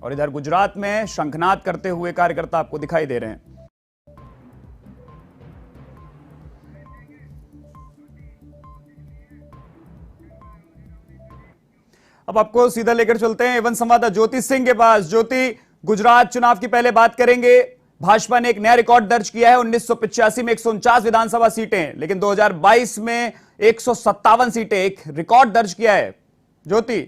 और इधर गुजरात में शंखनाद करते हुए कार्यकर्ता आपको दिखाई दे रहे हैं। अब आपको सीधा लेकर चलते हैं एवं संवाददाता ज्योति सिंह के पास। ज्योति, गुजरात चुनाव की पहले बात करेंगे। भाजपा ने एक नया रिकॉर्ड दर्ज किया है। 1985 में 149 विधानसभा सीटें, लेकिन 2022 में 157 सीटें, एक रिकॉर्ड दर्ज किया है। ज्योति,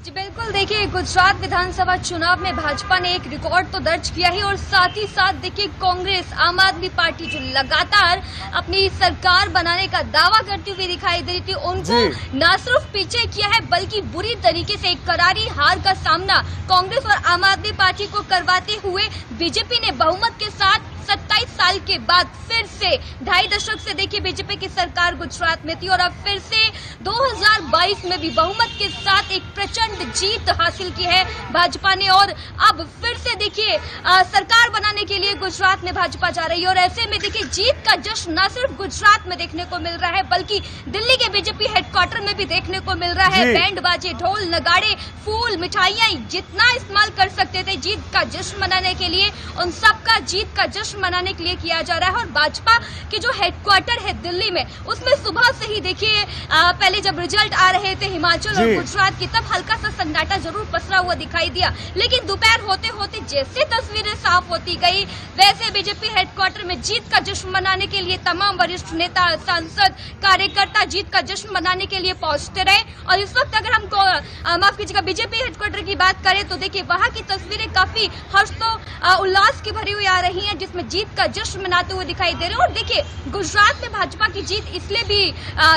जी बिल्कुल, देखिए गुजरात विधानसभा चुनाव में भाजपा ने एक रिकॉर्ड तो दर्ज किया है और साथ ही साथ देखिए कांग्रेस, आम आदमी पार्टी जो लगातार अपनी सरकार बनाने का दावा करती हुई दिखाई दे रही थी, उनको न सिर्फ पीछे किया है बल्कि बुरी तरीके से एक करारी हार का सामना कांग्रेस और आम आदमी पार्टी को करवाते हुए बीजेपी ने बहुमत के साथ 27 साल के बाद फिर से 2.5 दशक से देखिए बीजेपी की सरकार गुजरात में थी और अब फिर से 2022 में भी बहुमत के साथ एक प्रचंड जीत हासिल की है भाजपा ने। और अब फिर से देखिए सरकार बनाने के लिए गुजरात में भाजपा जा रही है और ऐसे में देखिए जीत का जश्न न सिर्फ गुजरात में देखने को मिल रहा है बल्कि दिल्ली के बीजेपी हेडक्वार्टर में भी देखने को मिल रहा है। बैंड बाजे, ढोल नगाड़े, फूल, मिठाइयां जितना इस्तेमाल कर सकते थे जीत का जश्न मनाने के लिए, उन सबका जीत का जश्न मनाने के लिए किया जा रहा है। और भाजपा के जो हेडक्वार्टर है दिल्ली में, उसमें सुबह से ही देखिए पहले जब रिजल्ट आ रहे थे हिमाचल और गुजरात की, तब हल्का सा सन्नाटा जरूर पसरा हुआ दिखाई दिया, लेकिन दोपहर होते होते जैसे तस्वीरें साफ होती गई वैसे बीजेपी हेडक्वार्टर में जीत का जश्न मनाने के लिए तमाम वरिष्ठ नेता, सांसद, कार्यकर्ता जीत का जश्न मनाने के लिए पहुंचते रहे। और इस वक्त अगर हम माफ कीजिएगा बीजेपी हेडक्वार्टर की बात करें तो देखिए वहां की तस्वीरें काफी उल्लास की भरी हुई आ रही है, जिसमें जीत का जश्न मनाते हुए दिखाई दे रहे हैं। और देखिए गुजरात में भाजपा की जीत इसलिए भी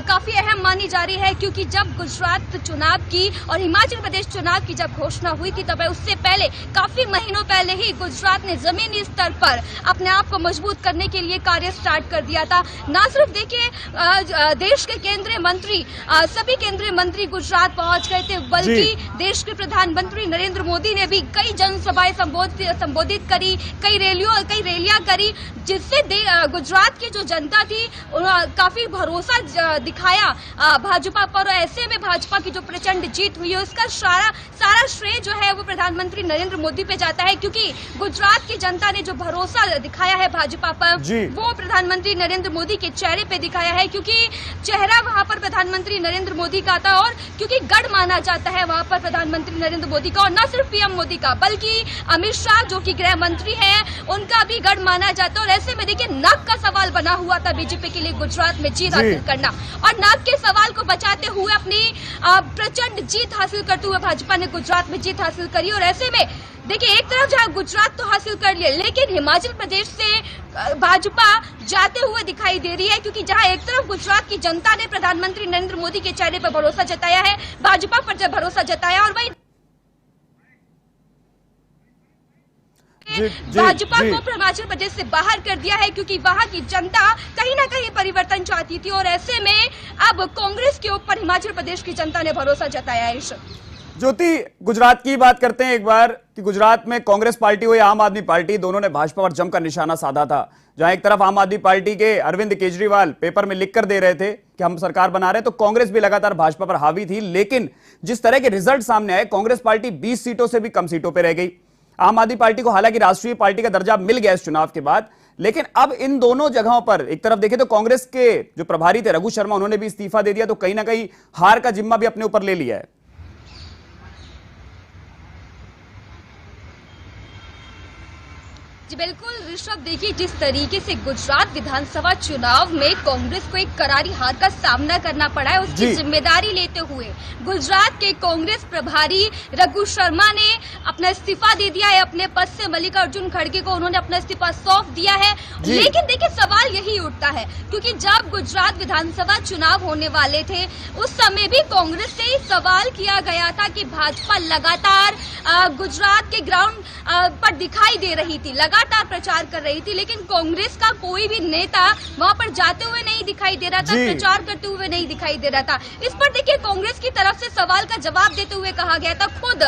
काफी अहम मानी जा रही है क्योंकि जब गुजरात चुनाव की और हिमाचल प्रदेश चुनाव की जब घोषणा हुई थी तब उससे पहले काफी महीनों पहले ही गुजरात ने जमीनी स्तर पर अपने आप को मजबूत करने के लिए कार्य स्टार्ट कर दिया था। न सिर्फ देखिए देश के केंद्रीय मंत्री, सभी केंद्रीय मंत्री गुजरात पहुंच गए थे बल्कि देश के प्रधानमंत्री नरेंद्र मोदी ने भी कई जनसभाएं संबोधित करी, कई रैलियां करी, जिससे गुजरात की जो जनता थी काफी भरोसा दिखाया भाजपा पर। ऐसे में भाजपा की जो प्रचंड जीत हुई है उसका सारा श्रेय जो है वो प्रधानमंत्री नरेंद्र मोदी पे जाता है, क्योंकि गुजरात की जनता ने जो भरोसा दिखाया है भाजपा पर वो प्रधानमंत्री नरेंद्र मोदी के चेहरे पे दिखाया है, क्योंकि चेहरा वहां पर प्रधानमंत्री नरेंद्र मोदी का था और क्योंकि गढ़ माना जाता है वहां पर प्रधानमंत्री नरेंद्र मोदी का, और न सिर्फ पीएम मोदी का बल्कि अमित शाह जो कि गृह मंत्री है उनका भी गढ़ माना जाता है। और ऐसे में देखिए नाक का सवाल बना हुआ था बीजेपी के लिए गुजरात में जीत हासिल करना, और नाक के सवाल को बचाते हुए अपनी प्रचंड जीत हासिल करते हुए भाजपा ने गुजरात में जीत हासिल करी। और ऐसे में देखिए एक तरफ जहां गुजरात तो हासिल कर लिया, लेकिन हिमाचल प्रदेश से भाजपा जाते हुए दिखाई दे रही है, क्योंकि जहां एक तरफ गुजरात की जनता ने प्रधानमंत्री नरेंद्र मोदी के चेहरे पर भरोसा जताया है, भाजपा पर जब भरोसा जताया, और वही भाजपा को हिमाचल प्रदेश से बाहर कर दिया है क्योंकि वहां की जनता कहीं ना कहीं परिवर्तन चाहती थी। और ऐसे में अब कांग्रेस के ऊपर हिमाचल प्रदेश की जनता ने भरोसा जताया है। ज्योति, गुजरात की बात करते हैं एक बार कि गुजरात में कांग्रेस पार्टी हो या आम आदमी पार्टी, दोनों ने भाजपा पर जमकर निशाना साधा था। जहां एक तरफ आम आदमी पार्टी के अरविंद केजरीवाल पेपर में लिखकर दे रहे थे कि हम सरकार बना रहे हैं, तो कांग्रेस भी लगातार भाजपा पर हावी थी। लेकिन जिस तरह के रिजल्ट सामने आए, कांग्रेस पार्टी 20 सीटों से भी कम सीटों पर रह गई। आम आदमी पार्टी को हालांकि राष्ट्रीय पार्टी का दर्जा मिल गया इस चुनाव के बाद, लेकिन अब इन दोनों जगहों पर एक तरफ देखें तो कांग्रेस के जो प्रभारी थे रघु शर्मा, उन्होंने भी इस्तीफा दे दिया, तो कहीं ना कहीं हार का जिम्मा भी अपने ऊपर ले लिया है। जी बिल्कुल ऋषभ, देखिए जिस तरीके से गुजरात विधानसभा चुनाव में कांग्रेस को एक करारी हार का सामना करना पड़ा है, उसकी जिम्मेदारी लेते हुए गुजरात के कांग्रेस प्रभारी रघु शर्मा ने अपना इस्तीफा दे दिया है अपने पद से। मल्लिकार्जुन खड़गे को उन्होंने अपना इस्तीफा सौंप दिया है। लेकिन देखिए सवाल यही उठता है क्योंकि जब गुजरात विधानसभा चुनाव होने वाले थे उस समय भी कांग्रेस से सवाल किया गया था कि भाजपा लगातार गुजरात के ग्राउंड पर दिखाई दे रही थी, लगातार लगातार प्रचार कर रही थी, लेकिन कांग्रेस का कोई भी नेता वहां पर जाते हुए नहीं दिखाई दे रहा था, प्रचार करते हुए नहीं दिखाई दे रहा था। इस पर देखिए कांग्रेस की तरफ से सवाल का जवाब देते हुए कहा गया था, खुद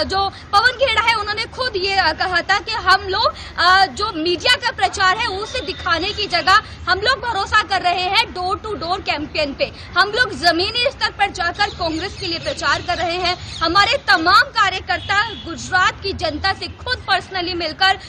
जो पवन खेड़ा है उन्होंने खुद ये कहा था कि हम लोग जो मीडिया का प्रचार है उसे दिखाने की जगह हम लोग भरोसा कर रहे हैं डोर टू डोर कैंपेन पे। हम लोग जमीनी स्तर पर जाकर कांग्रेस के लिए प्रचार कर रहे हैं। हमारे तमाम कार्यकर्ता गुजरात की जनता से खुद पर्सनली मिलकर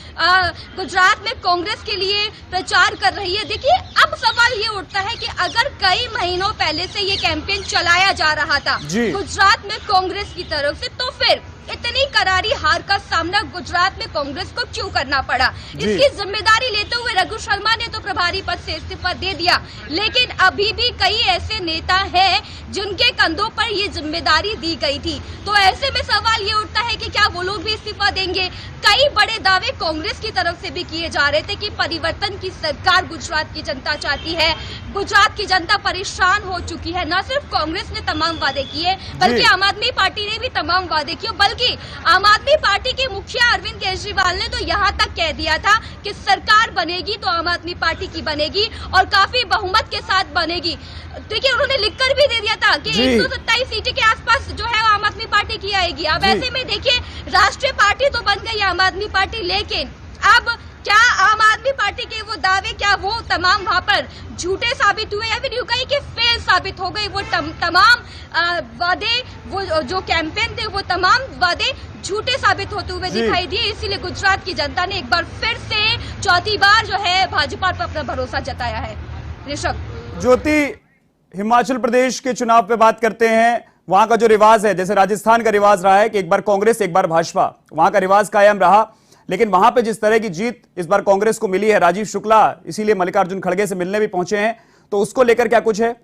गुजरात में कांग्रेस के लिए प्रचार कर रही है। देखिए अब सवाल ये उठता है कि अगर कई महीनों पहले से ये कैंपेन चलाया जा रहा था गुजरात में कांग्रेस की तरफ से, तो फिर इतनी करारी हार का सामना गुजरात में कांग्रेस को क्यों करना पड़ा? इसकी जिम्मेदारी लेते हुए रघु शर्मा ने तो प्रभारी पद से इस्तीफा दे दिया, लेकिन अभी भी कई ऐसे नेता हैं जिनके कंधों पर ये जिम्मेदारी दी गई थी। तो ऐसे में सवाल ये उठता है कि क्या वो लोग भी इस्तीफा देंगे? कई बड़े दावे कांग्रेस की तरफ से भी किए जा रहे थे कि परिवर्तन की सरकार गुजरात की जनता चाहती है। गुजरात की जनता परेशान हो चुकी है। न सिर्फ कांग्रेस ने तमाम वादे किए, बल्कि आम आदमी पार्टी ने भी तमाम वादे किए। बल्कि आम आदमी पार्टी के मुखिया अरविंद केजरीवाल ने तो यहाँ तक कह दिया था कि सरकार बनेगी तो आम आदमी पार्टी की बनेगी और काफी बहुमत के साथ बनेगी। देखिए उन्होंने लिखकर भी दे दिया था कि 127 सीटें के आसपास जो है आम आदमी पार्टी की आएगी। अब ऐसे में देखिए राष्ट्रीय पार्टी तो बन गई आम आदमी पार्टी, लेकिन अब क्या आम आदमी पार्टी के वो दावे क्या वो तमाम वहां पर झूठे साबित हुए या फिर यूं कहीं कि फेल साबित हो गए? वो तमाम वादे, वो जो कैंपेन थे, वो तमाम वादे झूठे साबित होते हुए दिखाई दिए। इसीलिए गुजरात की जनता ने एक बार फिर से चौथी बार जो है भाजपा पर अपना भरोसा जताया है। ऋषभ। ज्योति, हिमाचल प्रदेश के चुनाव पे बात करते हैं। वहां का जो रिवाज है, जैसे राजस्थान का रिवाज रहा है कि एक बार कांग्रेस एक बार भाजपा, वहां का रिवाज कायम रहा, लेकिन वहां पे जिस तरह की जीत इस बार कांग्रेस को मिली है, राजीव शुक्ला इसीलिए मल्लिकार्जुन खड़गे से मिलने भी पहुंचे हैं, तो उसको लेकर क्या कुछ है?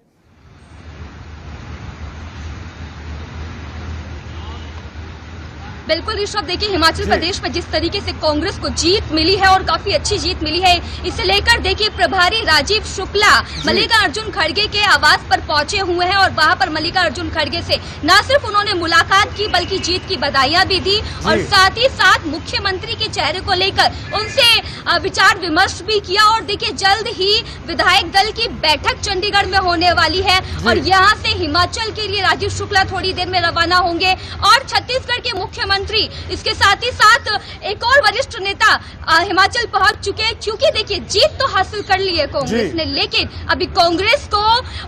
बिल्कुल ऋषभ, देखिए हिमाचल प्रदेश में जिस तरीके से कांग्रेस को जीत मिली है और काफी अच्छी जीत मिली है, इसे लेकर देखिए प्रभारी राजीव शुक्ला मल्लिकार्जुन खड़गे के आवास पर पहुंचे हुए हैं और वहां पर मल्लिकार्जुन खड़गे से न सिर्फ उन्होंने मुलाकात की बल्कि जीत की बधाइयां भी दी और साथ ही साथ मुख्यमंत्री के चेहरे को लेकर उनसे विचार विमर्श भी किया। और देखिए जल्द ही विधायक दल की बैठक चंडीगढ़ में होने वाली है और यहाँ से हिमाचल के लिए राजीव शुक्ला थोड़ी देर में रवाना होंगे और छत्तीसगढ़ के मुख्यमंत्री, इसके साथ ही साथ एक और वरिष्ठ नेता हिमाचल पहुंच चुके हैं। क्योंकि देखिए जीत तो हासिल कर ली है कांग्रेस ने, लेकिन अभी कांग्रेस को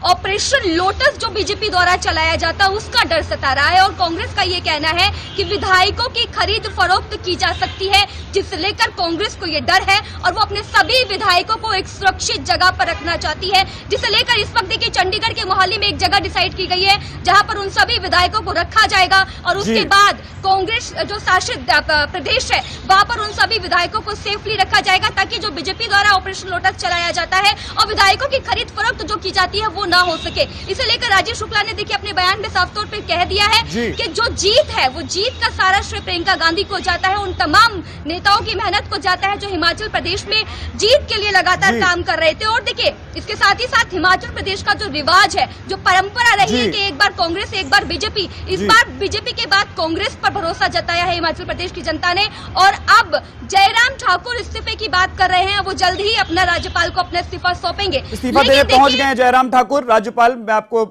ऑपरेशन लोटस जो बीजेपी द्वारा चलाया जाता है उसका डर सता रहा है और कांग्रेस का ये कहना है कि विधायकों की खरीद फरोख्त की जा सकती है, जिसे लेकर कांग्रेस को ये डर है और वो अपने सभी विधायकों को एक सुरक्षित जगह पर रखना चाहती है, जिसे लेकर इस वक्त देखिए चंडीगढ़ के मोहाली में एक जगह डिसाइड की गई है जहां पर उन सभी विधायकों को रखा जाएगा और उसके बाद कांग्रेस जो शासित प्रदेश है वहां पर उन सभी विधायकों को सेफली रखा जाएगा, ताकि जो बीजेपी द्वारा ऑपरेशन लोटस चलाया जाता है और विधायकों की खरीद फरोख्त जो की जाती है वो ना हो सके। इसे लेकर राजीव शुक्ला ने देखिए अपने बयान में साफ तौर पर कह दिया है कि जो जीत है वो जीत का सारा श्रेय प्रियंका गांधी को जाता है, उन तमाम नेताओं की मेहनत को जाता है जो हिमाचल प्रदेश में जीत के लिए लगातार काम कर रहे थे। और देखिए इसके साथ ही साथ हिमाचल प्रदेश का जो रिवाज है, जो परंपरा रही है कि एक बार कांग्रेस एक बार बीजेपी, इस बार बीजेपी के बाद कांग्रेस पर भरोसा जताया है हिमाचल प्रदेश की जनता ने। और अब जयराम ठाकुर इस्तीफे की बात कर रहे हैं, वो जल्द ही अपना राज्यपाल को अपना इस्तीफा सौंपेंगे। इस्तीफा देने पहुंच गए हैं जयराम ठाकुर। राज्यपाल, मैं आपको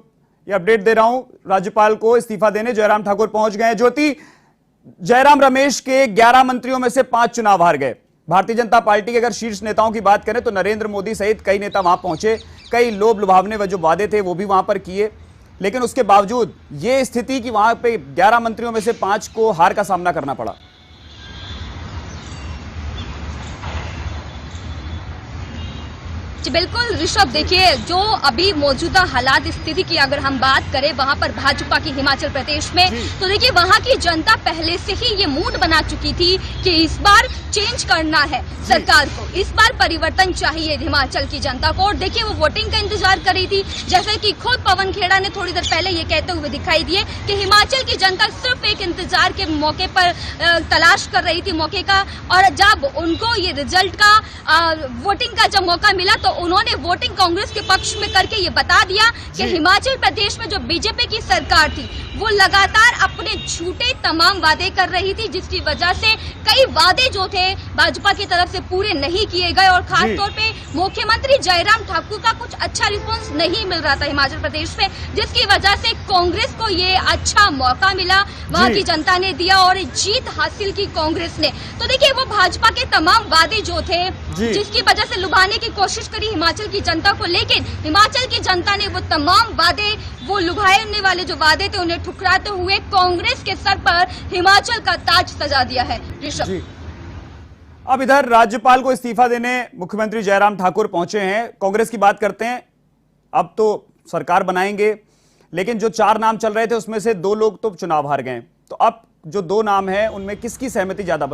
ये अपडेट दे रहा हूं, राज्यपाल को इस्तीफा देने जयराम ठाकुर पहुंच गए हैं। ज्योति, जयराम रमेश के 11 मंत्रियों में से 5 चुनाव हार गए। भारतीय जनता पार्टी के अगर शीर्ष नेताओं की बात करें तो नरेंद्र मोदी सहित कई नेता वहां पहुंचे, कई लोभ लुभावने जो वादे थे वो भी वहां पर किए, लेकिन उसके बावजूद ये स्थिति कि वहां पे 11 मंत्रियों में से 5 को हार का सामना करना पड़ा। जी बिल्कुल ऋषभ, देखिए जो अभी मौजूदा हालात स्थिति की अगर हम बात करें वहां पर भाजपा की हिमाचल प्रदेश में, तो देखिए वहां की जनता पहले से ही ये मूड बना चुकी थी कि इस बार चेंज करना है सरकार को, इस बार परिवर्तन चाहिए हिमाचल की जनता को। और देखिए वो वोटिंग का इंतजार कर रही थी, जैसे कि खुद पवन खेड़ा ने थोड़ी देर पहले ये कहते हुए दिखाई दिए कि हिमाचल की जनता सिर्फ एक इंतजार के मौके पर तलाश कर रही थी मौके का, और जब उनको ये रिजल्ट का वोटिंग का जब मौका मिला तो तो उन्होंने वोटिंग कांग्रेस के पक्ष में करके ये बता दिया कि हिमाचल प्रदेश में जो बीजेपी की सरकार थी वो लगातार अपने झूठे तमाम वादे कर रही थी, जिसकी वजह से कई वादे जो थे भाजपा की तरफ से पूरे नहीं किए गए और खास तौर पे मुख्यमंत्री जयराम ठाकुर का कुछ अच्छा रिस्पॉन्स नहीं मिल रहा था हिमाचल प्रदेश में, जिसकी वजह से कांग्रेस को ये अच्छा मौका मिला, वहां की जनता ने दिया और जीत हासिल की कांग्रेस ने। तो देखिए वो भाजपा के तमाम वादे जो थे जिसकी वजह से लुभाने की कोशिश करी हिमाचल की जनता को, लेकिन हिमाचल की जनता ने वो तमाम वादे, वो लुभाने वाले जो वादे थे उन्हें ठुकराते हुए कांग्रेस के सर पर हिमाचल का ताज सजा दिया है। ऋषभ, अब इधर राज्यपाल को इस्तीफा देने मुख्यमंत्री जयराम ठाकुर पहुंचे हैं। कांग्रेस की बात करते हैं, अब तो सरकार बनाएंगे, लेकिन जो 4 नाम चल रहे थे उसमें से 2 लोग तो चुनाव हार गए, तो अब जो 2 नाम हैं उनमें किसकी सहमति ज्यादा